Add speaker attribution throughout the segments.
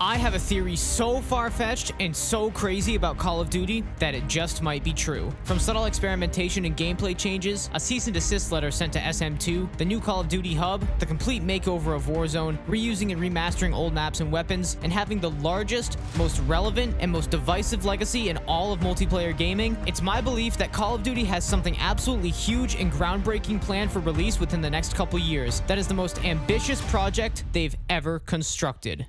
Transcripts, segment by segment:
Speaker 1: I have a theory so far-fetched and so crazy about Call of Duty that it just might be true. From subtle experimentation and gameplay changes, a cease and desist letter sent to SM2, the new Call of Duty hub, the complete makeover of Warzone, reusing and remastering old maps and weapons, and having the largest, most relevant, and most divisive legacy in all of multiplayer gaming, it's my belief that Call of Duty has something absolutely huge and groundbreaking planned for release within the next couple years. That is the most ambitious project they've ever constructed.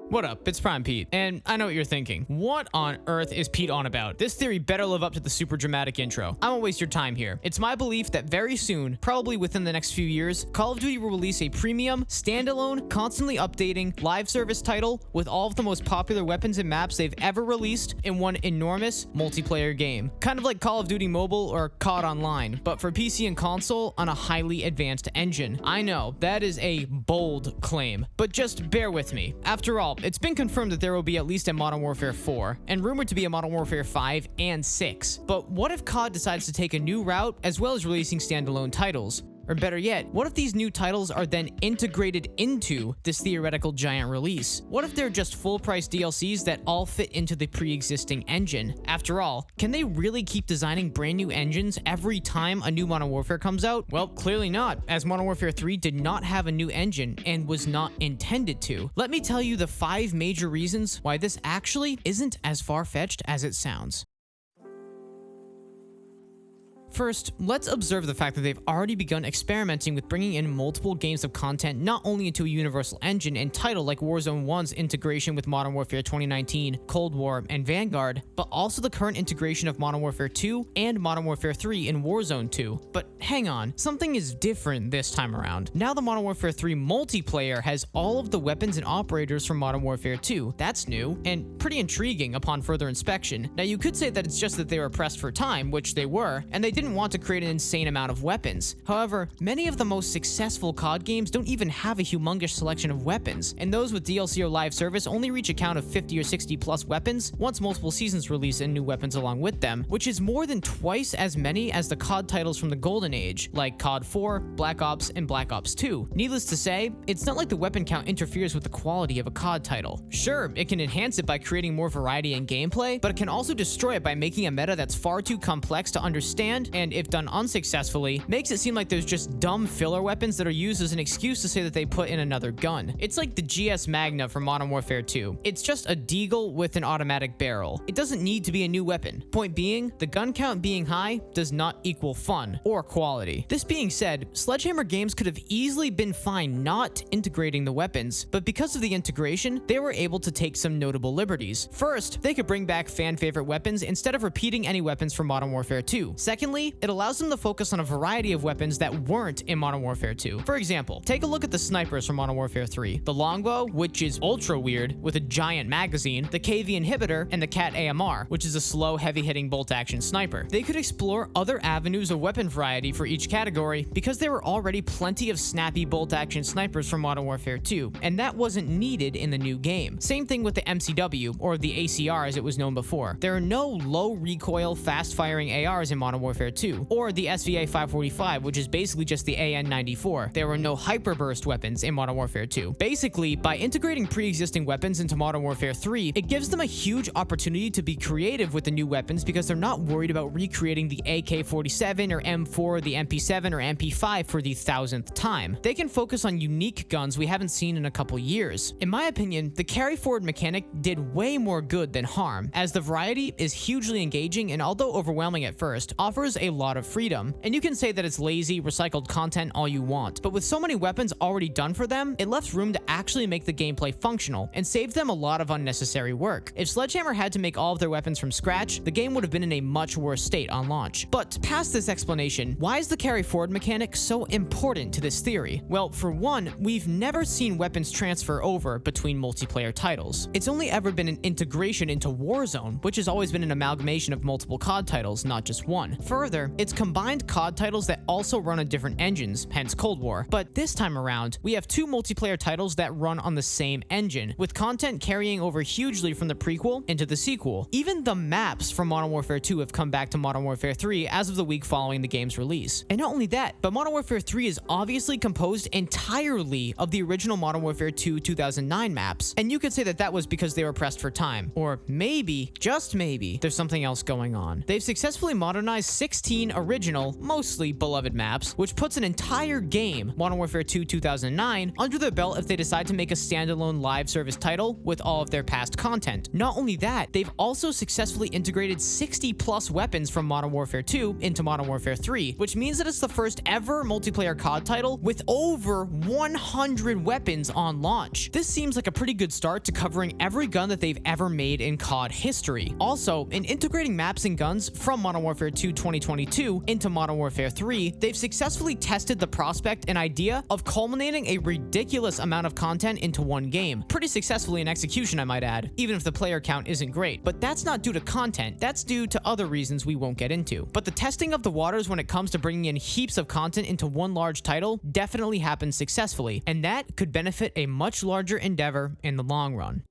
Speaker 1: What up, it's Prime Pete, and I know what you're thinking. What on earth is Pete on about? This theory better live up to the super dramatic intro. I won't waste your time here. It's my belief that very soon, probably within the next few years, Call of Duty will release a premium, standalone, constantly updating, live service title with all of the most popular weapons and maps they've ever released in one enormous multiplayer game. Kind of like Call of Duty Mobile or COD Online, but for PC and console on a highly advanced engine. I know, that is a bold claim, but just bear with me. After all, it's been confirmed that there will be at least a Modern Warfare 4, and rumored to be a Modern Warfare 5 and 6. But what if COD decides to take a new route as well as releasing standalone titles? Or better yet, what if these new titles are then integrated into this theoretical giant release? What if they're just full-price DLCs that all fit into the pre-existing engine? After all, can they really keep designing brand new engines every time a new Modern Warfare comes out? Well, clearly not, as Modern Warfare 3 did not have a new engine and was not intended to. Let me tell you the 5 major reasons why this actually isn't as far-fetched as it sounds. First, let's observe the fact that they've already begun experimenting with bringing in multiple games of content not only into a universal engine and title like Warzone 1's integration with Modern Warfare 2019, Cold War, and Vanguard, but also the current integration of Modern Warfare 2 and Modern Warfare 3 in Warzone 2. But hang on, something is different this time around. Now the Modern Warfare 3 multiplayer has all of the weapons and operators from Modern Warfare 2. That's new, and pretty intriguing upon further inspection. Now you could say that it's just that they were pressed for time, which they were, and they didn't want to create an insane amount of weapons. However, many of the most successful COD games don't even have a humongous selection of weapons, and those with DLC or live service only reach a count of 50 or 60 plus weapons once multiple seasons release and new weapons along with them, which is more than twice as many as the COD titles from the Golden Age, like COD 4, Black Ops, and Black Ops 2. Needless to say, it's not like the weapon count interferes with the quality of a COD title. Sure, it can enhance it by creating more variety in gameplay, but it can also destroy it by making a meta that's far too complex to understand, and if done unsuccessfully, makes it seem like there's just dumb filler weapons that are used as an excuse to say that they put in another gun. It's like the GS Magna from Modern Warfare 2. It's just a deagle with an automatic barrel. It doesn't need to be a new weapon. Point being, the gun count being high does not equal fun or quality. This being said, Sledgehammer Games could have easily been fine not integrating the weapons, but because of the integration, they were able to take some notable liberties. First, they could bring back fan favorite weapons instead of repeating any weapons from Modern Warfare 2. Secondly, it allows them to focus on a variety of weapons that weren't in Modern Warfare 2. For example, take a look at the snipers from Modern Warfare 3. The longbow, which is ultra weird with a giant magazine, the KV inhibitor, and the Cat AMR, which is a slow, heavy-hitting bolt-action sniper. They could explore other avenues of weapon variety for each category because there were already plenty of snappy bolt-action snipers from Modern Warfare 2, and that wasn't needed in the new game. Same thing with the MCW, or the ACR as it was known before. There are no low-recoil, fast-firing ARs in Modern Warfare 2, or the SVA 545, which is basically just the AN94. There were no hyperburst weapons in Modern Warfare 2. Basically, by integrating pre-existing weapons into Modern Warfare 3, it gives them a huge opportunity to be creative with the new weapons because they're not worried about recreating the AK-47 or M4 or the MP7 or MP5 for the 1000th time. They can focus on unique guns we haven't seen in a couple years. In my opinion, the carry forward mechanic did way more good than harm, as the variety is hugely engaging and, although overwhelming at first, offers a lot of freedom. And you can say that it's lazy, recycled content all you want, but with so many weapons already done for them, it left room to actually make the gameplay functional and saved them a lot of unnecessary work. If Sledgehammer had to make all of their weapons from scratch, the game would have been in a much worse state on launch. But past this explanation, why is the carry forward mechanic so important to this theory? Well, for one, we've never seen weapons transfer over between multiplayer titles. It's only ever been an integration into Warzone, which has always been an amalgamation of multiple COD titles, not just one. Further, Further, it's combined COD titles that also run on different engines, hence Cold War. But this time around, we have two multiplayer titles that run on the same engine, with content carrying over hugely from the prequel into the sequel. Even the maps from Modern Warfare 2 have come back to Modern Warfare 3 as of the week following the game's release. And not only that, but Modern Warfare 3 is obviously composed entirely of the original Modern Warfare 2 2009 maps. And you could say that that was because they were pressed for time. Or maybe, just maybe, there's something else going on. They've successfully modernized 16 original, mostly beloved maps, which puts an entire game, Modern Warfare 2 2009, under their belt if they decide to make a standalone live service title with all of their past content. Not only that, they've also successfully integrated 60 plus weapons from Modern Warfare 2 into Modern Warfare 3, which means that it's the first ever multiplayer COD title with over 100 weapons on launch. This seems like a pretty good start to covering every gun that they've ever made in COD history. Also, in integrating maps and guns from Modern Warfare 2 2022 into Modern Warfare 3, they've successfully tested the prospect and idea of culminating a ridiculous amount of content into one game. Pretty successfully in execution, I might add, even if the player count isn't great. But that's not due to content, that's due to other reasons we won't get into. But the testing of the waters when it comes to bringing in heaps of content into one large title definitely happens successfully, and that could benefit a much larger endeavor in the long run.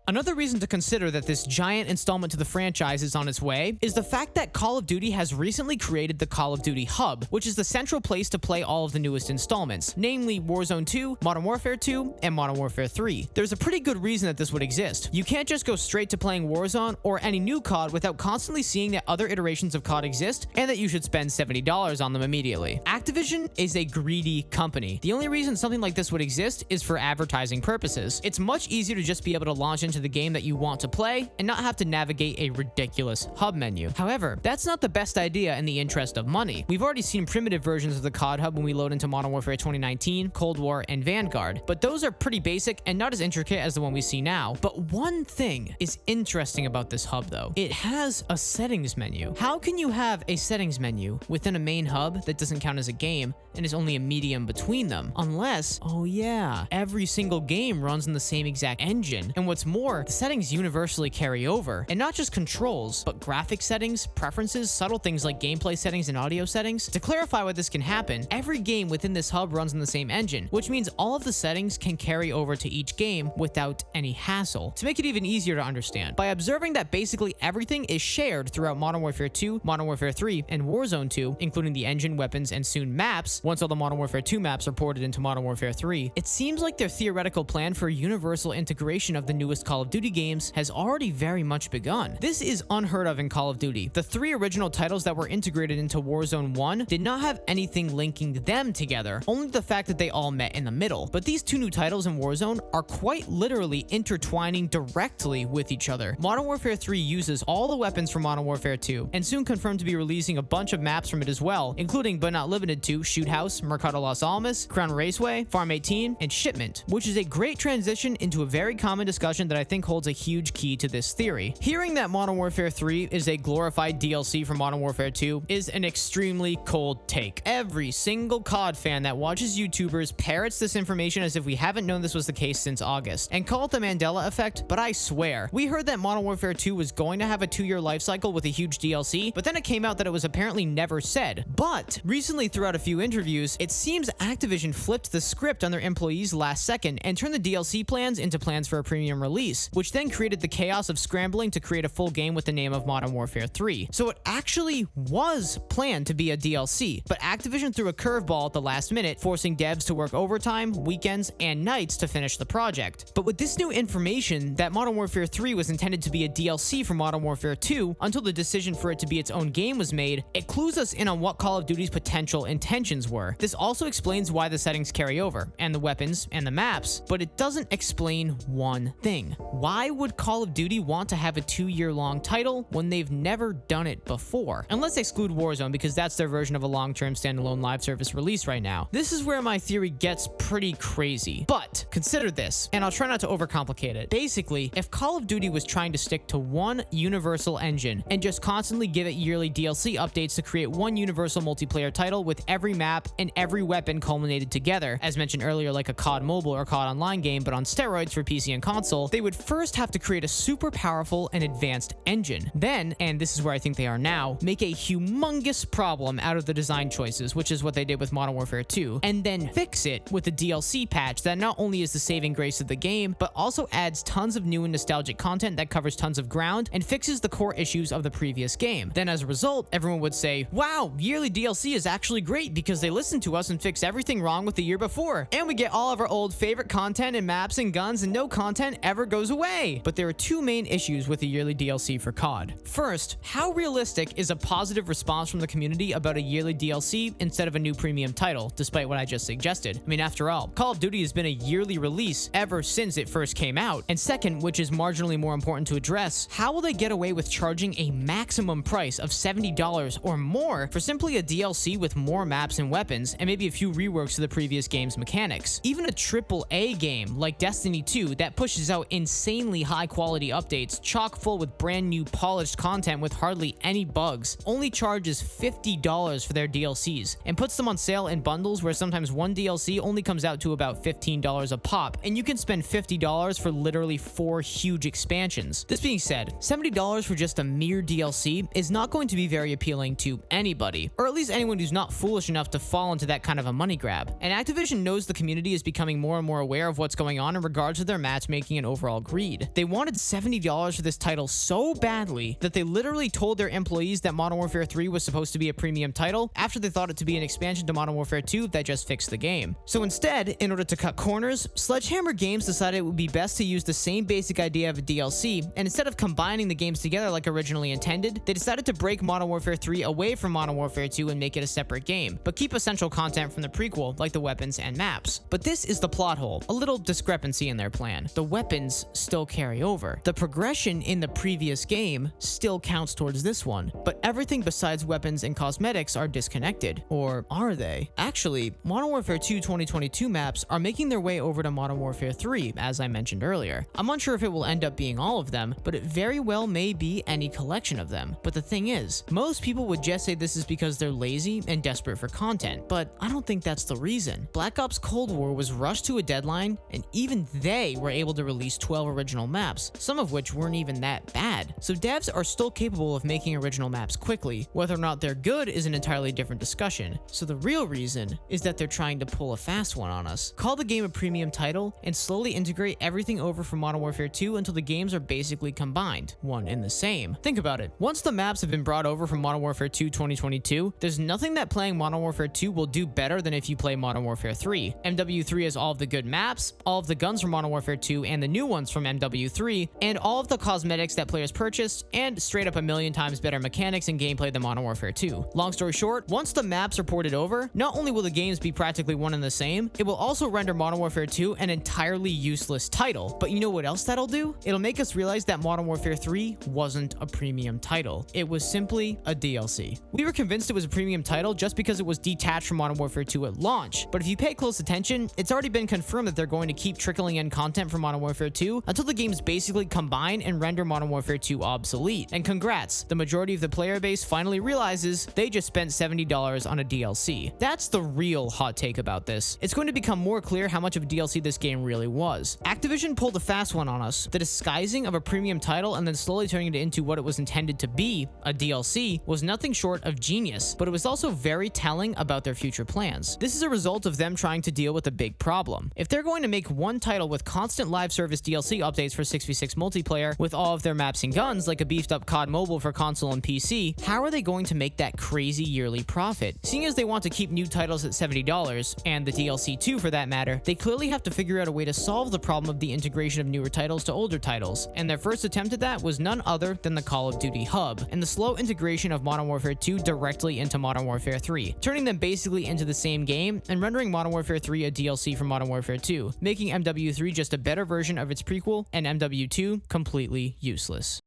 Speaker 1: Another reason to consider that this giant installment to the franchise is on its way is the fact that Call of Duty has recently created the Call of Duty Hub, which is the central place to play all of the newest installments, namely Warzone 2, Modern Warfare 2, and Modern Warfare 3. There's a pretty good reason that this would exist. You can't just go straight to playing Warzone or any new COD without constantly seeing that other iterations of COD exist and that you should spend $70 on them immediately. Activision is a greedy company. The only reason something like this would exist is for advertising purposes. It's much easier to just be able to launch into the game that you want to play and not have to navigate a ridiculous hub menu. However, that's not the best idea in the interest of money. We've already seen primitive versions of the COD hub when we load into Modern Warfare 2019, Cold War, and Vanguard, but those are pretty basic and not as intricate as the one we see now. But one thing is interesting about this hub though. It has a settings menu. How can you have a settings menu within a main hub that doesn't count as a game and is only a medium between them? Unless, oh yeah, every single game runs in the same exact engine. And what's more, the settings universally carry over, and not just controls, but graphic settings, preferences, subtle things like gameplay settings and audio settings. To clarify why this can happen, every game within this hub runs in the same engine, which means all of the settings can carry over to each game without any hassle. To make it even easier to understand, by observing that basically everything is shared throughout Modern Warfare 2, Modern Warfare 3, and Warzone 2, including the engine, weapons, and soon maps, once all the Modern Warfare 2 maps are ported into Modern Warfare 3, it seems like their theoretical plan for universal integration of the newest Call of Duty games has already very much begun. This is unheard of in Call of Duty. The three original titles that were integrated into Warzone 1 did not have anything linking them together, only the fact that they all met in the middle. But these two new titles in Warzone are quite literally intertwining directly with each other. Modern Warfare 3 uses all the weapons from Modern Warfare 2, and soon confirmed to be releasing a bunch of maps from it as well, including but not limited to Shoot House, Mercado Las Almas, Crown Raceway, Farm 18, and Shipment, which is a great transition into a very common discussion that I think holds a huge key to this theory. Hearing that Modern Warfare 3 is a glorified DLC for Modern Warfare 2 is an extremely cold take. Every single COD fan that watches YouTubers parrots this information as if we haven't known this was the case since August, and call it the Mandela effect, but I swear, we heard that Modern Warfare 2 was going to have a 2-year life cycle with a huge DLC, but then it came out that it was apparently never said. But recently, throughout a few interviews, it seems Activision flipped the script on their employees last second and turned the DLC plans into plans for a premium release, which then created the chaos of scrambling to create a full game with the name of Modern Warfare 3. So it actually was planned to be a DLC, but Activision threw a curveball at the last minute, forcing devs to work overtime, weekends, and nights to finish the project. But with this new information that Modern Warfare 3 was intended to be a DLC for Modern Warfare 2 until the decision for it to be its own game was made, it clues us in on what Call of Duty's potential intentions were. This also explains why the settings carry over, and the weapons, and the maps, but it doesn't explain one thing. Why would Call of Duty want to have a 2-year-long title when they've never done it before? And let's exclude Warzone because that's their version of a long-term standalone live service release right now. This is where my theory gets pretty crazy. But consider this, and I'll try not to overcomplicate it. Basically, if Call of Duty was trying to stick to one universal engine and just constantly give it yearly DLC updates to create one universal multiplayer title with every map and every weapon culminated together, as mentioned earlier, like a COD mobile or COD online game, but on steroids for PC and console, they would would first have to create a super powerful and advanced engine. Then, and this is where I think they are now, make a humongous problem out of the design choices, which is what they did with Modern Warfare 2, and then fix it with a DLC patch that not only is the saving grace of the game, but also adds tons of new and nostalgic content that covers tons of ground and fixes the core issues of the previous game. Then as a result, everyone would say, wow, yearly DLC is actually great because they listened to us and fixed everything wrong with the year before. And we get all of our old favorite content and maps and guns, and no content ever goes away. But there are two main issues with the yearly DLC for COD. First, how realistic is a positive response from the community about a yearly DLC instead of a new premium title, despite what I just suggested? I mean, after all, Call of Duty has been a yearly release ever since it first came out. And second, which is marginally more important to address, how will they get away with charging a maximum price of $70 or more for simply a DLC with more maps and weapons and maybe a few reworks to the previous game's mechanics? Even a AAA game like Destiny 2 that pushes out insanely high quality updates chock full with brand new polished content with hardly any bugs only charges $50 for their DLCs and puts them on sale in bundles where sometimes one DLC only comes out to about $15 a pop, and you can spend $50 for literally 4 huge expansions. This being said, $70 for just a mere DLC is not going to be very appealing to anybody, or at least anyone who's not foolish enough to fall into that kind of a money grab. And Activision knows the community is becoming more and more aware of what's going on in regards to their matchmaking and overall greed. They wanted $70 for this title so badly that they literally told their employees that Modern Warfare 3 was supposed to be a premium title after they thought it to be an expansion to Modern Warfare 2 that just fixed the game. So instead, in order to cut corners, Sledgehammer Games decided it would be best to use the same basic idea of a DLC, and instead of combining the games together like originally intended, they decided to break Modern Warfare 3 away from Modern Warfare 2 and make it a separate game, but keep essential content from the prequel like the weapons and maps. But this is the plot hole, a little discrepancy in their plan. The weapons still carry over. The progression in the previous game still counts towards this one, but everything besides weapons and cosmetics are disconnected. Or are they? Actually, Modern Warfare 2 2022 maps are making their way over to Modern Warfare 3, as I mentioned earlier. I'm unsure if it will end up being all of them, but it very well may be any collection of them. But the thing is, most people would just say this is because they're lazy and desperate for content, but I don't think that's the reason. Black Ops Cold War was rushed to a deadline, and even they were able to release 12 original maps, some of which weren't even that bad. So devs are still capable of making original maps quickly. Whether or not they're good is an entirely different discussion. So the real reason is that they're trying to pull a fast one on us. Call the game a premium title and slowly integrate everything over from Modern Warfare 2 until the games are basically combined, one and the same. Think about it. Once the maps have been brought over from Modern Warfare 2 2022, there's nothing that playing Modern Warfare 2 will do better than if you play Modern Warfare 3. MW3 has all of the good maps, all of the guns from Modern Warfare 2 and the new ones from MW3, and all of the cosmetics that players purchased, and straight up a million times better mechanics and gameplay than Modern Warfare 2. Long story short, once the maps are ported over, not only will the games be practically one and the same, it will also render Modern Warfare 2 an entirely useless title. But you know what else that'll do? It'll make us realize that Modern Warfare 3 wasn't a premium title. It was simply a DLC. We were convinced it was a premium title just because it was detached from Modern Warfare 2 at launch, but if you pay close attention, it's already been confirmed that they're going to keep trickling in content from Modern Warfare 2 until the games basically combine and render Modern Warfare 2 obsolete. And congrats, the majority of the player base finally realizes they just spent $70 on a DLC. That's the real hot take about this. It's going to become more clear how much of a DLC this game really was. Activision pulled a fast one on us. The disguising of a premium title and then slowly turning it into what it was intended to be, a DLC, was nothing short of genius, but it was also very telling about their future plans. This is a result of them trying to deal with a big problem. If they're going to make one title with constant live service DLC updates for 6v6 multiplayer with all of their maps and guns like a beefed up COD Mobile for console and PC, how are they going to make that crazy yearly profit? Seeing as they want to keep new titles at $70, and the DLC too for that matter, they clearly have to figure out a way to solve the problem of the integration of newer titles to older titles, and their first attempt at that was none other than the Call of Duty hub, and the slow integration of Modern Warfare 2 directly into Modern Warfare 3, turning them basically into the same game and rendering Modern Warfare 3 a DLC from Modern Warfare 2, making MW3 just a better version of its prequel and MW2 completely useless.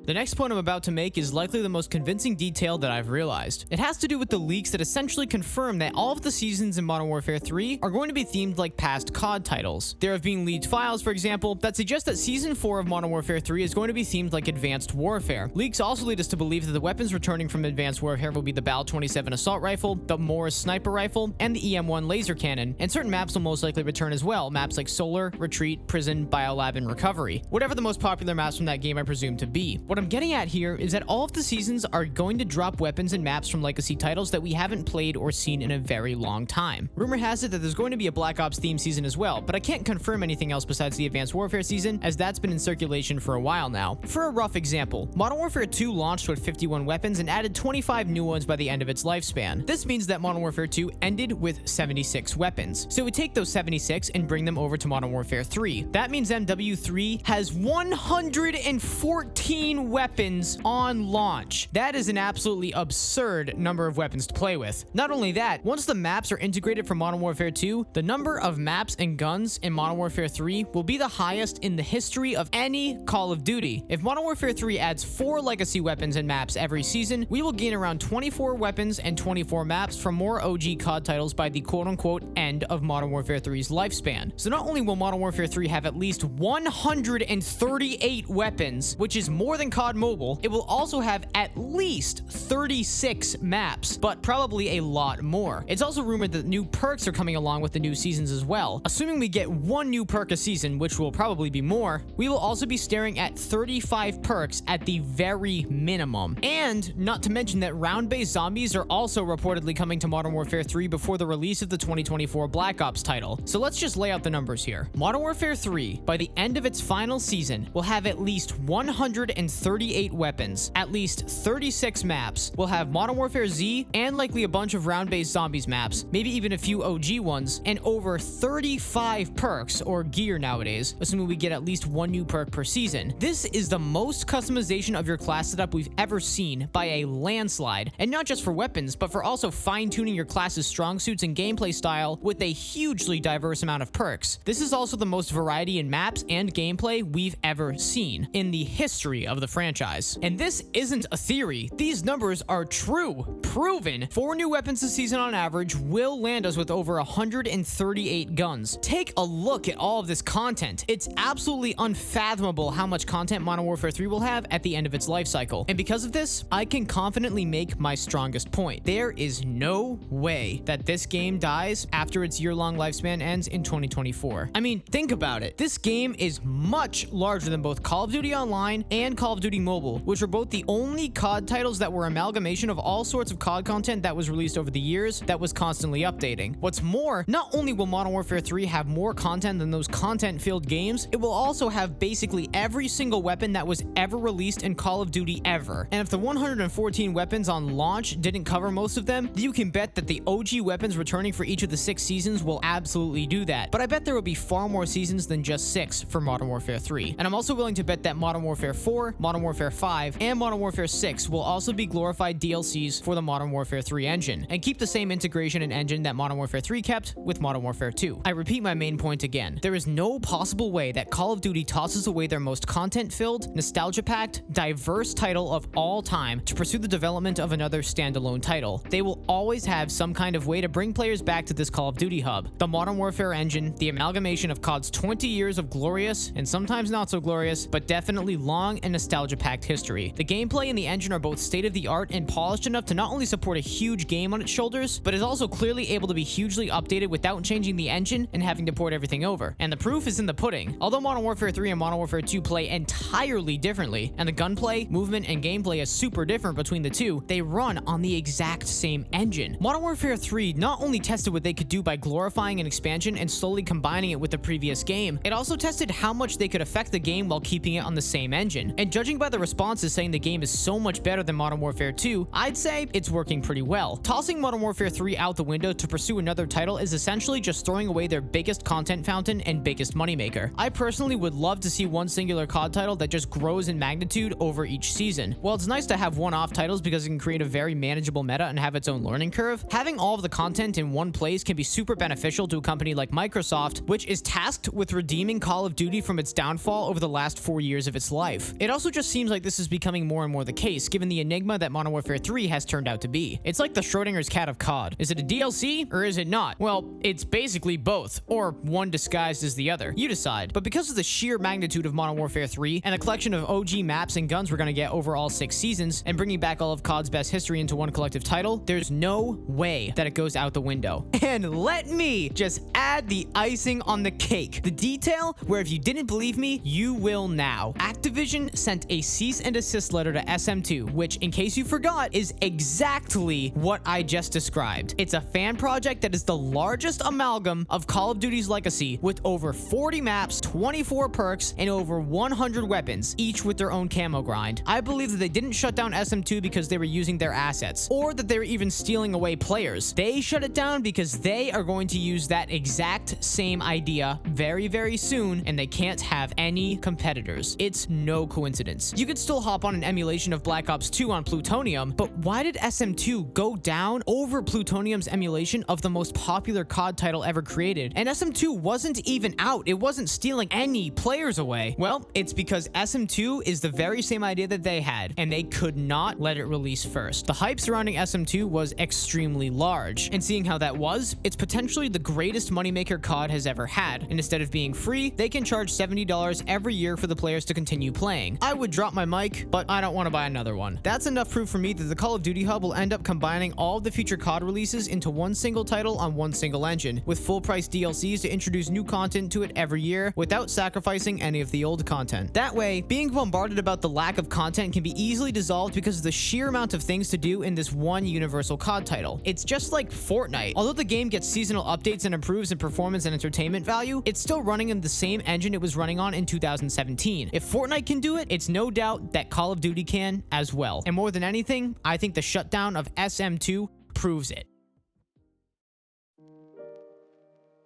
Speaker 1: The next point I'm about to make is likely the most convincing detail that I've realized. It has to do with the leaks that essentially confirm that all of the seasons in Modern Warfare 3 are going to be themed like past COD titles. There have been leaked files, for example, that suggest that Season 4 of Modern Warfare 3 is going to be themed like Advanced Warfare. Leaks also lead us to believe that the weapons returning from Advanced Warfare will be the BAL-27 assault rifle, the Morris sniper rifle, and the EM1 laser cannon, and certain maps will most likely return as well, maps like Solar, Retreat, Prison, Biolab, and Recovery. Whatever the most popular maps from that game I presume to be. What I'm getting at here is that all of the seasons are going to drop weapons and maps from legacy titles that we haven't played or seen in a very long time. Rumor has it that there's going to be a Black Ops theme season as well, but I can't confirm anything else besides the Advanced Warfare season, as that's been in circulation for a while now. For a rough example, Modern Warfare 2 launched with 51 weapons and added 25 new ones by the end of its lifespan. This means that Modern Warfare 2 ended with 76 weapons. So we take those 76 and bring them over to Modern Warfare 3. That means MW3 has 114 weapons on launch. That is an absolutely absurd number of weapons to play with. Not only that, once the maps are integrated for Modern Warfare 2, the number of maps and guns in Modern Warfare 3 will be the highest in the history of any Call of Duty. If Modern Warfare 3 adds 4 legacy weapons and maps every season, we will gain around 24 weapons and 24 maps from more OG COD titles by the quote-unquote end of Modern Warfare 3's lifespan. So not only will Modern Warfare 3 have at least 138 weapons, which is more than COD Mobile, it will also have at least 36 maps, but probably a lot more. It's also rumored that new perks are coming along with the new seasons as well. Assuming we get one new perk a season, which will probably be more, we will also be staring at 35 perks at the very minimum. And not to mention that round-based zombies are also reportedly coming to Modern Warfare 3 before the release of the 2024 Black Ops title. So let's just lay out the numbers here. Modern Warfare 3, by the end of its final season, will have at least 138 weapons, at least 36 maps. We'll have Modern Warfare Z and likely a bunch of round-based zombies maps, maybe even a few OG ones, and over 35 perks, or gear nowadays, assuming we get at least one new perk per season. This is the most customization of your class setup we've ever seen by a landslide, and not just for weapons, but for also fine-tuning your class's strong suits and gameplay style with a hugely diverse amount of perks. This is also the most variety in maps and gameplay we've ever seen in the history of the franchise. And this isn't a theory. These numbers are true, proven. 4 new weapons a season on average will land us with over 138 guns. Take a look at all of this content. It's absolutely unfathomable how much content Modern Warfare 3 will have at the end of its life cycle. And because of this, I can confidently make my strongest point. There is no way that this game dies after its year-long lifespan ends in 2024. I mean, think about it. This game is much larger than both Call of Duty Online and Call of Duty Mobile, which are both the only COD titles that were amalgamation of all sorts of COD content that was released over the years that was constantly updating. What's more, not only will Modern Warfare 3 have more content than those content-filled games, it will also have basically every single weapon that was ever released in Call of Duty ever. And if the 114 weapons on launch didn't cover most of them, you can bet that the OG weapons returning for each of the 6 seasons will absolutely do that. But I bet there will be far more seasons than just 6 for Modern Warfare 3. And I'm also willing to bet that Modern Warfare 4, Modern Warfare 5, and Modern Warfare 6 will also be glorified DLCs for the Modern Warfare 3 engine, and keep the same integration and engine that Modern Warfare 3 kept with Modern Warfare 2. I repeat my main point again. There is no possible way that Call of Duty tosses away their most content-filled, nostalgia-packed, diverse title of all time to pursue the development of another standalone title. They will always have some kind of way to bring players back to this Call of Duty hub. The Modern Warfare engine, the amalgamation of COD's 20 years of glorious, and sometimes not so glorious, but definitely long and nostalgia-packed history. The gameplay and the engine are both state-of-the-art and polished enough to not only support a huge game on its shoulders, but is also clearly able to be hugely updated without changing the engine and having to port everything over. And the proof is in the pudding. Although Modern Warfare 3 and Modern Warfare 2 play entirely differently, and the gunplay, movement, and gameplay is super different between the two, they run on the exact same engine. Modern Warfare 3 not only tested what they could do by glorifying an expansion and slowly combining it with the previous game, it also tested how much they could affect the game while keeping it on the same engine. And judging by the responses saying the game is so much better than Modern Warfare 2, I'd say it's working pretty well. Tossing Modern Warfare 3 out the window to pursue another title is essentially just throwing away their biggest content fountain and biggest moneymaker. I personally would love to see one singular COD title that just grows in magnitude over each season. While it's nice to have one-off titles because it can create a very manageable meta and have its own learning curve, having all of the content in one place can be super beneficial to a company like Microsoft, which is tasked with redeeming Call of Duty from its downfall over the last 4 years of its life. It also just seems like this is becoming more and more the case, given the enigma that Modern Warfare 3 has turned out to be. It's like the Schrodinger's cat of COD. Is it a DLC or is it not? Well, it's basically both, or one disguised as the other. You decide. But because of the sheer magnitude of Modern Warfare 3 and the collection of OG maps and guns we're gonna get over all 6 seasons, and bringing back all of COD's best history into one collective title, there's no way that it goes out the window. And let me just add the icing on the cake. The detail where if you didn't believe me, you will now. Activision sent a cease and desist letter to SM2, which, in case you forgot, is exactly what I just described. It's a fan project that is the largest amalgam of Call of Duty's legacy, with over 40 maps, 24 perks, and over 100 weapons, each with their own camo grind. I believe that they didn't shut down SM2 because they were using their assets, or that they were even stealing away players. They shut it down because they are going to use that exact same idea very, very soon, and they can't have any competitors. It's no coincidence. You could still hop on an emulation of Black Ops 2 on Plutonium, but why did SM2 go down over Plutonium's emulation of the most popular COD title ever created? And SM2 wasn't even out. It wasn't stealing any players away. Well, it's because SM2 is the very same idea that they had, and they could not let it release first. The hype surrounding SM2 was extremely large, and seeing how that was, it's potentially the greatest moneymaker COD has ever had. And instead of being free, they can charge $70 every year for the players to continue playing. I would drop my mic, but I don't want to buy another one. That's enough proof for me that the Call of Duty Hub will end up combining all of the future COD releases into one single title on one single engine, with full price DLCs to introduce new content to it every year without sacrificing any of the old content. That way, being bombarded about the lack of content can be easily dissolved because of the sheer amount of things to do in this one universal COD title. It's just like Fortnite. Although the game gets seasonal updates and improves in performance and entertainment value, it's still running in the same engine it was running on in 2017. If Fortnite can do it, it's no doubt that Call of Duty can as well. And more than anything, I think the shutdown of SM2 proves it.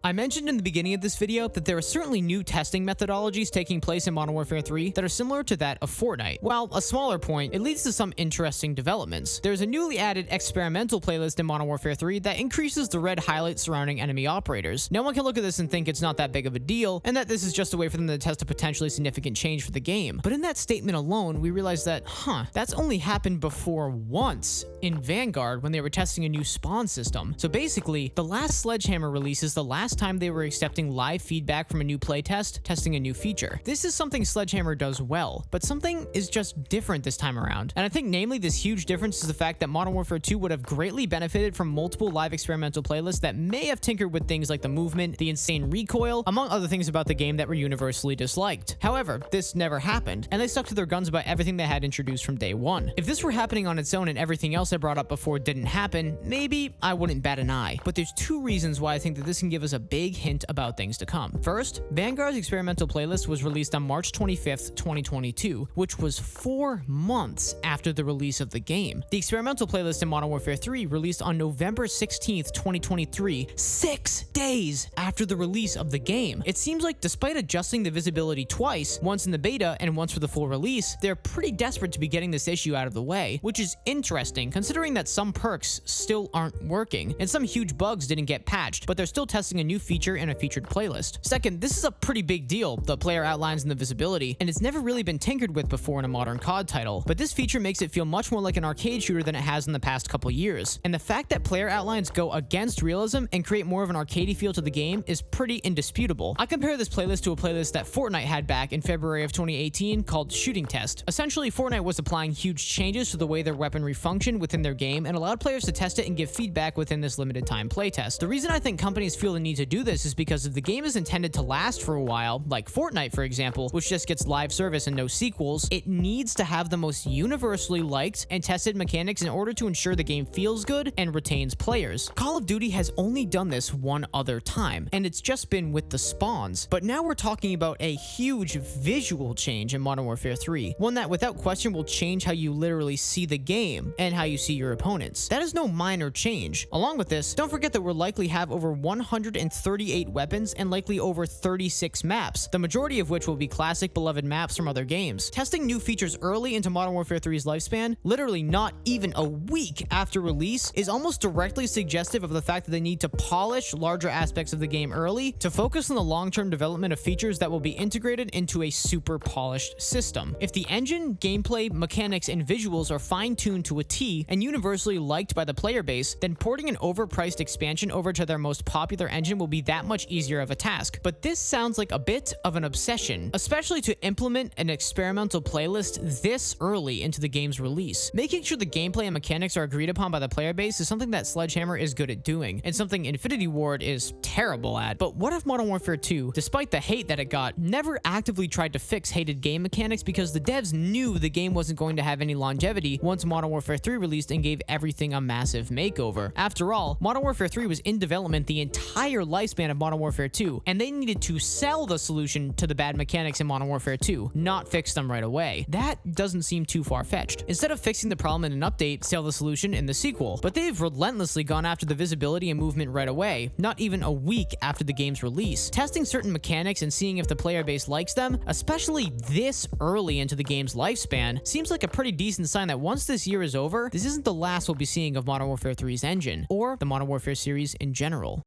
Speaker 1: I mentioned in the beginning of this video that there are certainly new testing methodologies taking place in Modern Warfare 3 that are similar to that of Fortnite. While a smaller point, it leads to some interesting developments. There's a newly added experimental playlist in Modern Warfare 3 that increases the red highlights surrounding enemy operators. No one can look at this and think it's not that big of a deal, and that this is just a way for them to test a potentially significant change for the game. But in that statement alone, we realize that, that's only happened before once in Vanguard when they were testing a new spawn system. So basically, the last Sledgehammer release is the last time they were accepting live feedback from a new playtest, testing a new feature. This is something Sledgehammer does well, but something is just different this time around. And I think namely this huge difference is the fact that Modern Warfare 2 would have greatly benefited from multiple live experimental playlists that may have tinkered with things like the movement, the insane recoil, among other things about the game that were universally disliked. However, this never happened, and they stuck to their guns about everything they had introduced from day one. If this were happening on its own and everything else I brought up before didn't happen, maybe I wouldn't bat an eye. But there's two reasons why I think that this can give us a big hint about things to come. First, Vanguard's experimental playlist was released on March 25th, 2022, which was 4 months after the release of the game. The experimental playlist in Modern Warfare 3 released on November 16th, 2023, 6 days after the release of the game. It seems like despite adjusting the visibility twice, once in the beta and once for the full release, they're pretty desperate to be getting this issue out of the way, which is interesting considering that some perks still aren't working and some huge bugs didn't get patched, but they're still testing a new feature in a featured playlist. Second, this is a pretty big deal, the player outlines and the visibility, and it's never really been tinkered with before in a modern COD title, but this feature makes it feel much more like an arcade shooter than it has in the past couple years. And the fact that player outlines go against realism and create more of an arcadey feel to the game is pretty indisputable. I compare this playlist to a playlist that Fortnite had back in February of 2018 called Shooting Test. Essentially, Fortnite was applying huge changes to the way their weaponry functioned within their game and allowed players to test it and give feedback within this limited time playtest. The reason I think companies feel the need to do this is because if the game is intended to last for a while, like Fortnite for example, which just gets live service and no sequels, it needs to have the most universally liked and tested mechanics in order to ensure the game feels good and retains players. Call of Duty has only done this one other time, and it's just been with the spawns. But now we're talking about a huge visual change in Modern Warfare 3, one that without question will change how you literally see the game and how you see your opponents. That is no minor change. Along with this, don't forget that we'll likely have over 160 138 weapons and likely over 36 maps, the majority of which will be classic beloved maps from other games. Testing new features early into Modern Warfare 3's lifespan, literally not even a week after release, is almost directly suggestive of the fact that they need to polish larger aspects of the game early to focus on the long-term development of features that will be integrated into a super polished system. If the engine, gameplay, mechanics, and visuals are fine-tuned to a T and universally liked by the player base, then porting an overpriced expansion over to their most popular engine will be that much easier of a task. But this sounds like a bit of an obsession, especially to implement an experimental playlist this early into the game's release. Making sure the gameplay and mechanics are agreed upon by the player base is something that Sledgehammer is good at doing, and something Infinity Ward is terrible at. But what if Modern Warfare 2, despite the hate that it got, never actively tried to fix hated game mechanics because the devs knew the game wasn't going to have any longevity once Modern Warfare 3 released and gave everything a massive makeover? After all, Modern Warfare 3 was in development the entire lifespan of Modern Warfare 2, and they needed to sell the solution to the bad mechanics in Modern Warfare 2, not fix them right away. That doesn't seem too far-fetched. Instead of fixing the problem in an update, sell the solution in the sequel. But they've relentlessly gone after the visibility and movement right away, not even a week after the game's release. Testing certain mechanics and seeing if the player base likes them, especially this early into the game's lifespan, seems like a pretty decent sign that once this year is over, this isn't the last we'll be seeing of Modern Warfare 3's engine, or the Modern Warfare series in general.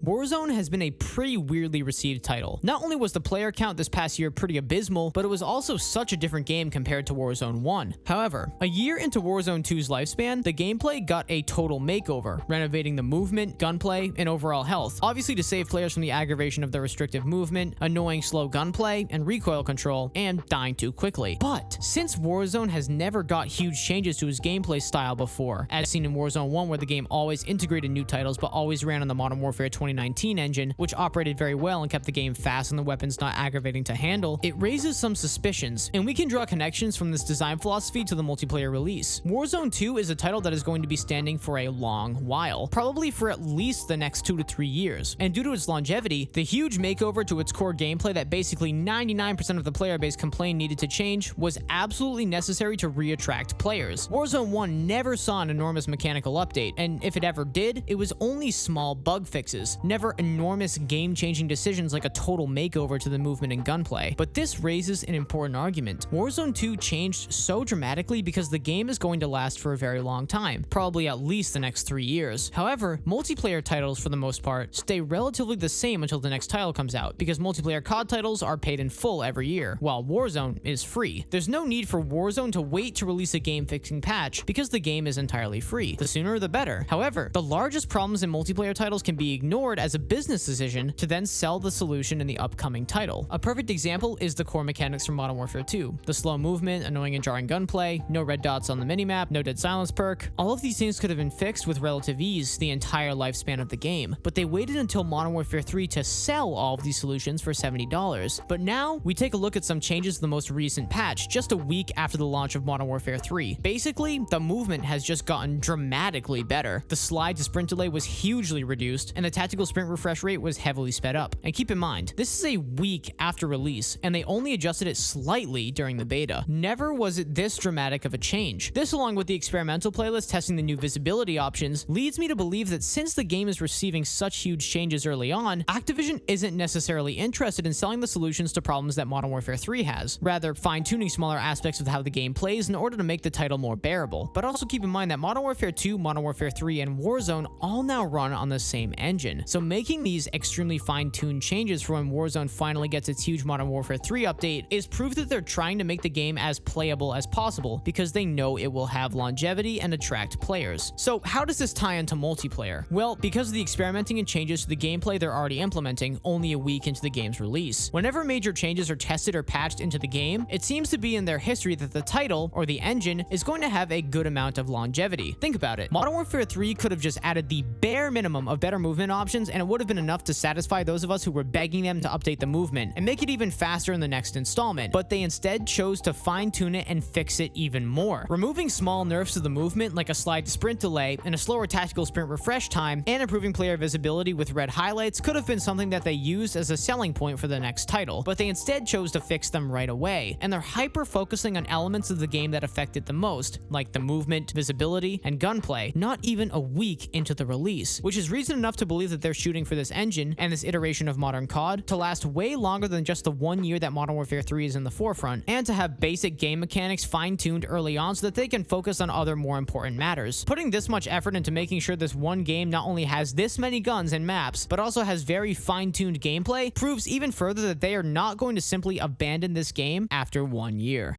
Speaker 1: Warzone has been a pretty weirdly received title. Not only was the player count this past year pretty abysmal, but it was also such a different game compared to Warzone 1. However, a year into Warzone 2's lifespan, the gameplay got a total makeover, renovating the movement, gunplay, and overall health, obviously to save players from the aggravation of the restrictive movement, annoying slow gunplay, and recoil control, and dying too quickly. But since Warzone has never got huge changes to his gameplay style before, as seen in Warzone 1 where the game always integrated new titles but always ran on the Modern Warfare 2019 engine, which operated very well and kept the game fast and the weapons not aggravating to handle, it raises some suspicions, and we can draw connections from this design philosophy to the multiplayer release. Warzone 2 is a title that is going to be standing for a long while, probably for at least the next 2 to 3 years, and due to its longevity, the huge makeover to its core gameplay that basically 99% of the player base complained needed to change was absolutely necessary to re-attract players. Warzone 1 never saw an enormous mechanical update, and if it ever did, it was only small bug fixes, never enormous game-changing decisions like a total makeover to the movement and gunplay. But this raises an important argument. Warzone 2 changed so dramatically because the game is going to last for a very long time, probably at least the next 3 years. However, multiplayer titles, for the most part, stay relatively the same until the next title comes out, because multiplayer COD titles are paid in full every year, while Warzone is free. There's no need for Warzone to wait to release a game-fixing patch, because the game is entirely free. The sooner the better. However, the largest problems in multiplayer titles can be ignored as a business decision to then sell the solution in the upcoming title. A perfect example is the core mechanics from Modern Warfare 2. The slow movement, annoying and jarring gunplay, no red dots on the minimap, no dead silence perk. All of these things could have been fixed with relative ease the entire lifespan of the game, but they waited until Modern Warfare 3 to sell all of these solutions for $70. But now, we take a look at some changes to the most recent patch, just a week after the launch of Modern Warfare 3. Basically, the movement has just gotten dramatically better. The slide to sprint delay was hugely reduced, and the tactical sprint refresh rate was heavily sped up. And keep in mind, this is a week after release, and they only adjusted it slightly during the beta. Never was it this dramatic of a change. This, along with the experimental playlist testing the new visibility options, leads me to believe that since the game is receiving such huge changes early on, Activision isn't necessarily interested in selling the solutions to problems that Modern Warfare 3 has, rather fine-tuning smaller aspects of how the game plays in order to make the title more bearable. But also keep in mind that Modern Warfare 2, Modern Warfare 3, and Warzone all now run on the same engine, so making these extremely fine-tuned changes for when Warzone finally gets its huge Modern Warfare 3 update is proof that they're trying to make the game as playable as possible because they know it will have longevity and attract players. So how does this tie into multiplayer? Well, because of the experimenting and changes to the gameplay they're already implementing only a week into the game's release. Whenever major changes are tested or patched into the game, it seems to be in their history that the title, or the engine, is going to have a good amount of longevity. Think about it. Modern Warfare 3 could have just added the bare minimum of better movement options, and it would have been enough to satisfy those of us who were begging them to update the movement and make it even faster in the next installment. But they instead chose to fine-tune it and fix it even more. Removing small nerfs to the movement, like a slide to sprint delay and a slower tactical sprint refresh time, and improving player visibility with red highlights could have been something that they used as a selling point for the next title, but they instead chose to fix them right away, and they're hyper-focusing on elements of the game that affect it the most, like the movement, visibility, and gunplay, not even a week into the release, which is reason enough to believe that that they're shooting for this engine and this iteration of modern COD to last way longer than just the 1 year that Modern Warfare 3 is in the forefront, and to have basic game mechanics fine-tuned early on so that they can focus on other more important matters. Putting this much effort into making sure this one game not only has this many guns and maps, but also has very fine-tuned gameplay proves even further that they are not going to simply abandon this game after 1 year.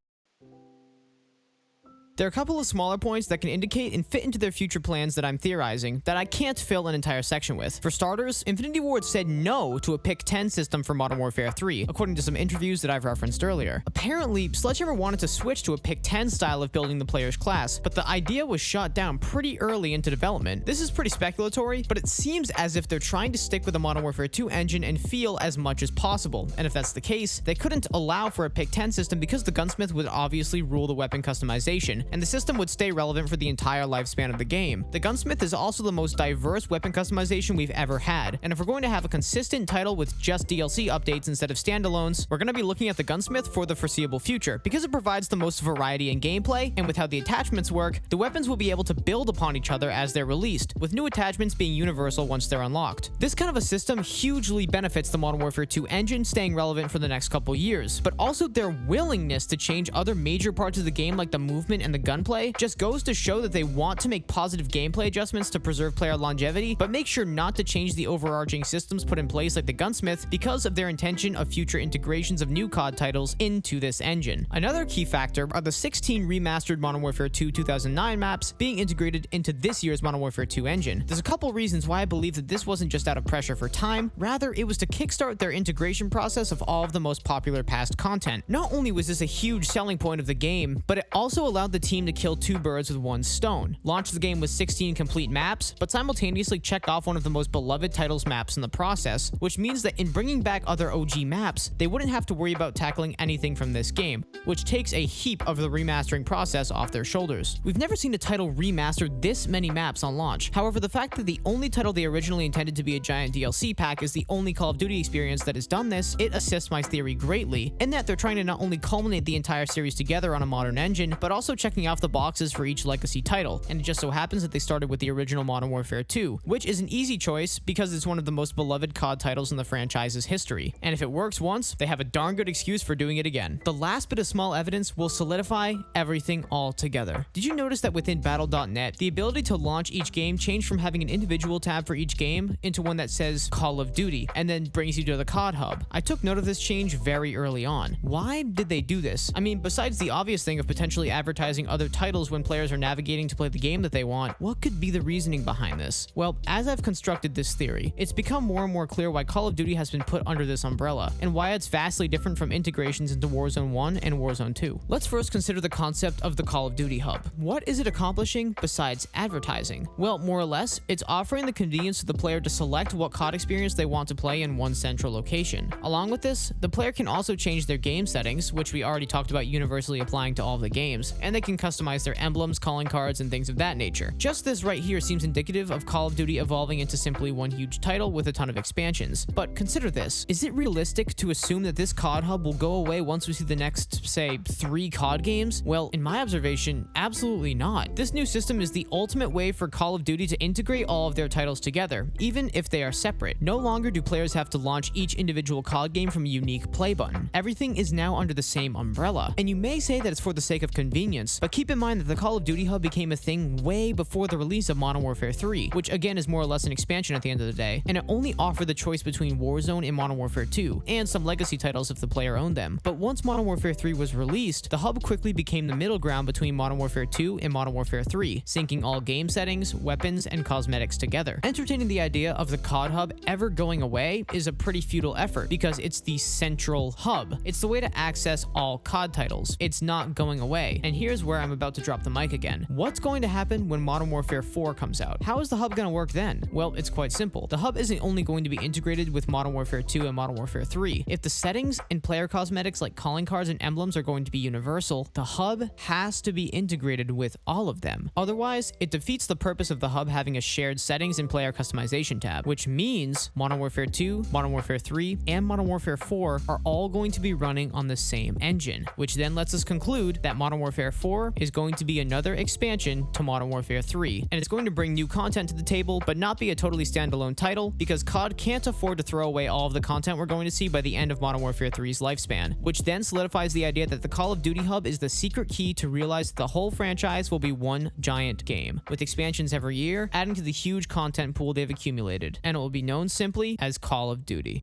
Speaker 1: There are a couple of smaller points that can indicate and fit into their future plans that I'm theorizing that I can't fill an entire section with. For starters, Infinity Ward said no to a pick 10 system for Modern Warfare 3, according to some interviews that I've referenced earlier. Apparently, Sledgehammer wanted to switch to a pick 10 style of building the player's class, but the idea was shot down pretty early into development. This is pretty speculatory, but it seems as if they're trying to stick with the Modern Warfare 2 engine and feel as much as possible. And if that's the case, they couldn't allow for a pick 10 system because the gunsmith would obviously rule the weapon customization, and the system would stay relevant for the entire lifespan of the game. The gunsmith is also the most diverse weapon customization we've ever had, and if we're going to have a consistent title with just DLC updates instead of standalones, we're going to be looking at the gunsmith for the foreseeable future, because it provides the most variety in gameplay, and with how the attachments work, the weapons will be able to build upon each other as they're released, with new attachments being universal once they're unlocked. This kind of a system hugely benefits the Modern Warfare 2 engine staying relevant for the next couple years, but also their willingness to change other major parts of the game like the movement and the gunplay just goes to show that they want to make positive gameplay adjustments to preserve player longevity, but make sure not to change the overarching systems put in place like the gunsmith because of their intention of future integrations of new COD titles into this engine. Another key factor are the 16 remastered Modern Warfare 2 2009 maps being integrated into this year's Modern Warfare 2 engine. There's a couple reasons why I believe that this wasn't just out of pressure for time, rather it was to kickstart their integration process of all of the most popular past content. Not only was this a huge selling point of the game, but it also allowed the team to kill two birds with one stone. Launch the game with 16 complete maps, but simultaneously check off one of the most beloved titles maps in the process, which means that in bringing back other OG maps, they wouldn't have to worry about tackling anything from this game, which takes a heap of the remastering process off their shoulders. We've never seen a title remaster this many maps on launch. However, the fact that the only title they originally intended to be a giant DLC pack is the only Call of Duty experience that has done this, it assists my theory greatly, in that they're trying to not only culminate the entire series together on a modern engine, but also checking off the boxes for each legacy title, and it just so happens that they started with the original Modern Warfare 2, which is an easy choice because it's one of the most beloved COD titles in the franchise's history, and if it works once, they have a darn good excuse for doing it again. The last bit of small evidence will solidify everything altogether. Did you notice that within Battle.net, the ability to launch each game changed from having an individual tab for each game into one that says Call of Duty, and then brings you to the COD hub? I took note of this change very early on. Why did they do this? I mean, besides the obvious thing of potentially advertising other titles when players are navigating to play the game that they want, what could be the reasoning behind this? Well, as I've constructed this theory, it's become more and more clear why Call of Duty has been put under this umbrella, and why it's vastly different from integrations into Warzone 1 and Warzone 2. Let's first consider the concept of the Call of Duty hub. What is it accomplishing besides advertising? Well, more or less, it's offering the convenience to the player to select what COD experience they want to play in one central location. Along with this, the player can also change their game settings, which we already talked about universally applying to all of the games, and they can customize their emblems, calling cards, and things of that nature. Just this right here seems indicative of Call of Duty evolving into simply one huge title with a ton of expansions. But consider this, is it realistic to assume that this COD hub will go away once we see the next, say, 3 COD games? Well, in my observation, absolutely not. This new system is the ultimate way for Call of Duty to integrate all of their titles together, even if they are separate. No longer do players have to launch each individual COD game from a unique play button. Everything is now under the same umbrella. And you may say that it's for the sake of convenience, but keep in mind that the Call of Duty hub became a thing way before the release of Modern Warfare 3, which again is more or less an expansion at the end of the day, and it only offered the choice between Warzone and Modern Warfare 2, and some legacy titles if the player owned them. But once Modern Warfare 3 was released, the hub quickly became the middle ground between Modern Warfare 2 and Modern Warfare 3, syncing all game settings, weapons, and cosmetics together. Entertaining the idea of the COD hub ever going away is a pretty futile effort, because it's the central hub. It's the way to access all COD titles. It's not going away. And here's where I'm about to drop the mic again. What's going to happen when Modern Warfare 4 comes out? How is the hub going to work then? Well, it's quite simple. The hub isn't only going to be integrated with Modern Warfare 2 and Modern Warfare 3. If the settings and player cosmetics like calling cards and emblems are going to be universal, the hub has to be integrated with all of them. Otherwise, it defeats the purpose of the hub having a shared settings and player customization tab, which means Modern Warfare 2, Modern Warfare 3, and Modern Warfare 4 are all going to be running on the same engine, which then lets us conclude that Modern Warfare 4 store is going to be another expansion to Modern Warfare 3, and it's going to bring new content to the table, but not be a totally standalone title, because COD can't afford to throw away all of the content we're going to see by the end of Modern Warfare 3's lifespan, which then solidifies the idea that the Call of Duty hub is the secret key to realize that the whole franchise will be one giant game, with expansions every year, adding to the huge content pool they've accumulated, and it will be known simply as Call of Duty.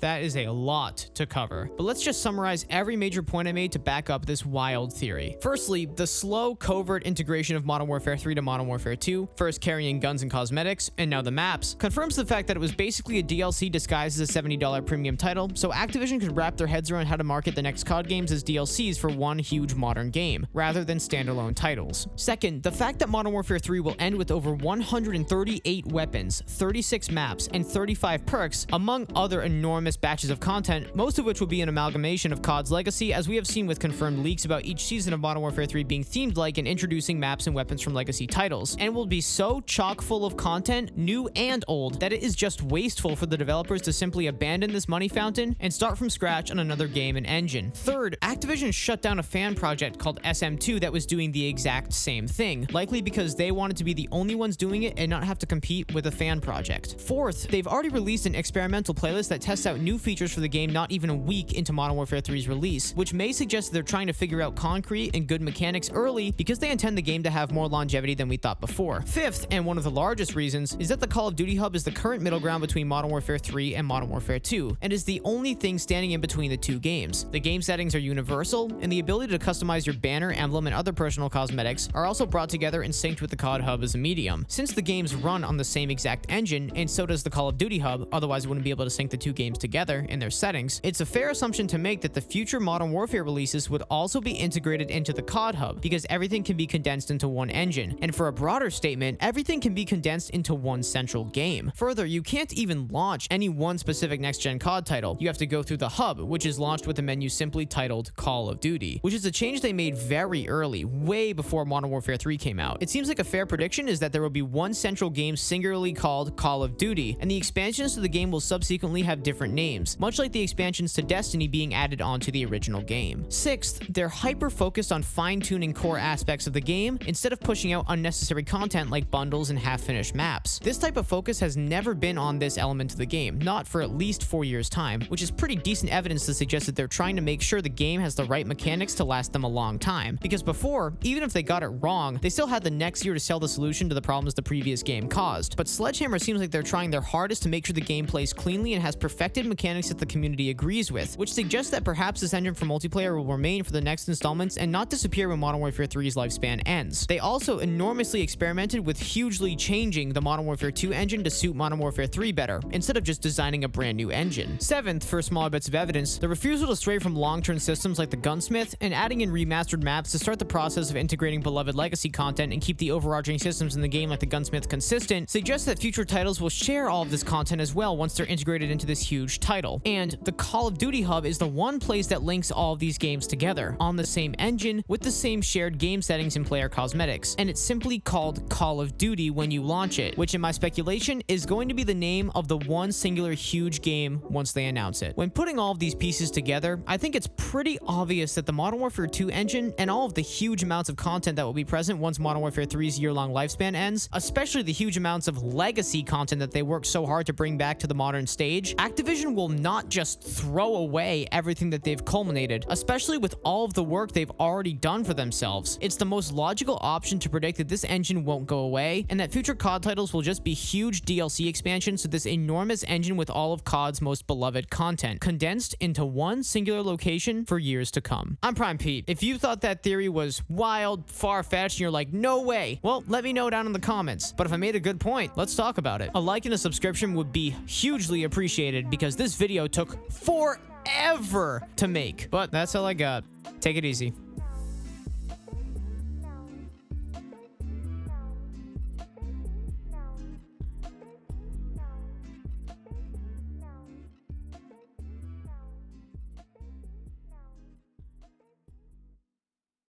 Speaker 1: That is a lot to cover, but let's just summarize every major point I made to back up this wild theory. Firstly, the slow, covert integration of Modern Warfare 3 to Modern Warfare 2, first carrying guns and cosmetics, and now the maps, confirms the fact that it was basically a DLC disguised as a $70 premium title, so Activision could wrap their heads around how to market the next COD games as DLCs for one huge modern game, rather than standalone titles. Second, the fact that Modern Warfare 3 will end with over 138 weapons, 36 maps, and 35 perks, among other enormous batches of content, most of which will be an amalgamation of COD's legacy, as we have seen with confirmed leaks about each season of Modern Warfare 3 being themed like and introducing maps and weapons from legacy titles, and will be so chock full of content, new and old, that it is just wasteful for the developers to simply abandon this money fountain and start from scratch on another game and engine. Third, Activision shut down a fan project called SM2 that was doing the exact same thing, likely because they wanted to be the only ones doing it and not have to compete with a fan project. Fourth, they've already released an experimental playlist that tests out new features for the game not even a week into Modern Warfare 3's release, which may suggest that they're trying to figure out concrete and good mechanics early because they intend the game to have more longevity than we thought before. Fifth, and one of the largest reasons, is that the Call of Duty hub is the current middle ground between Modern Warfare 3 and Modern Warfare 2, and is the only thing standing in between the two games. The game settings are universal, and the ability to customize your banner, emblem, and other personal cosmetics are also brought together and synced with the COD hub as a medium. Since the games run on the same exact engine, and so does the Call of Duty hub, otherwise it wouldn't be able to sync the two games together in their settings, it's a fair assumption to make that the future Modern Warfare releases would also be integrated into the COD hub, because everything can be condensed into one engine, and for a broader statement, everything can be condensed into one central game. Further, you can't even launch any one specific next-gen COD title. You have to go through the hub, which is launched with a menu simply titled Call of Duty, which is a change they made very early, way before Modern Warfare 3 came out. It seems like a fair prediction is that there will be one central game singularly called Call of Duty, and the expansions to the game will subsequently have different names, much like the expansions to Destiny being added onto the original game. Sixth, they're hyper-focused on fine-tuning core aspects of the game instead of pushing out unnecessary content like bundles and half-finished maps. This type of focus has never been on this element of the game, not for at least 4 years' time, which is pretty decent evidence to suggest that they're trying to make sure the game has the right mechanics to last them a long time. Because before, even if they got it wrong, they still had the next year to sell the solution to the problems the previous game caused. But Sledgehammer seems like they're trying their hardest to make sure the game plays cleanly and has perfected mechanics that the community agrees with, which suggests that perhaps this engine for multiplayer will remain for the next installments and not disappear when Modern Warfare 3's lifespan ends. They also enormously experimented with hugely changing the Modern Warfare 2 engine to suit Modern Warfare 3 better, instead of just designing a brand new engine. Seventh, for smaller bits of evidence, the refusal to stray from long-term systems like the Gunsmith and adding in remastered maps to start the process of integrating beloved legacy content and keep the overarching systems in the game like the Gunsmith consistent suggests that future titles will share all of this content as well once they're integrated into this huge title. And the Call of Duty hub is the one place that links all of these games together on the same engine with the same shared game settings and player cosmetics, and it's simply called Call of Duty when you launch it, which in my speculation is going to be the name of the one singular huge game once they announce it. When putting all of these pieces together, I think it's pretty obvious that the Modern Warfare 2 engine and all of the huge amounts of content that will be present once Modern Warfare 3's year-long lifespan ends, especially the huge amounts of legacy content that they worked so hard to bring back to the modern stage, Activision will not just throw away everything that they've culminated, especially with all of the work they've already done for themselves. It's the most logical option to predict that this engine won't go away, and that future COD titles will just be huge DLC expansions to this enormous engine with all of COD's most beloved content, condensed into one singular location for years to come. I'm Prime Pete. If you thought that theory was wild, far-fetched, and you're like, no way, well, let me know down in the comments. But if I made a good point, let's talk about it. A like and a subscription would be hugely appreciated because this video took forever to make. But that's all I got. Take it easy.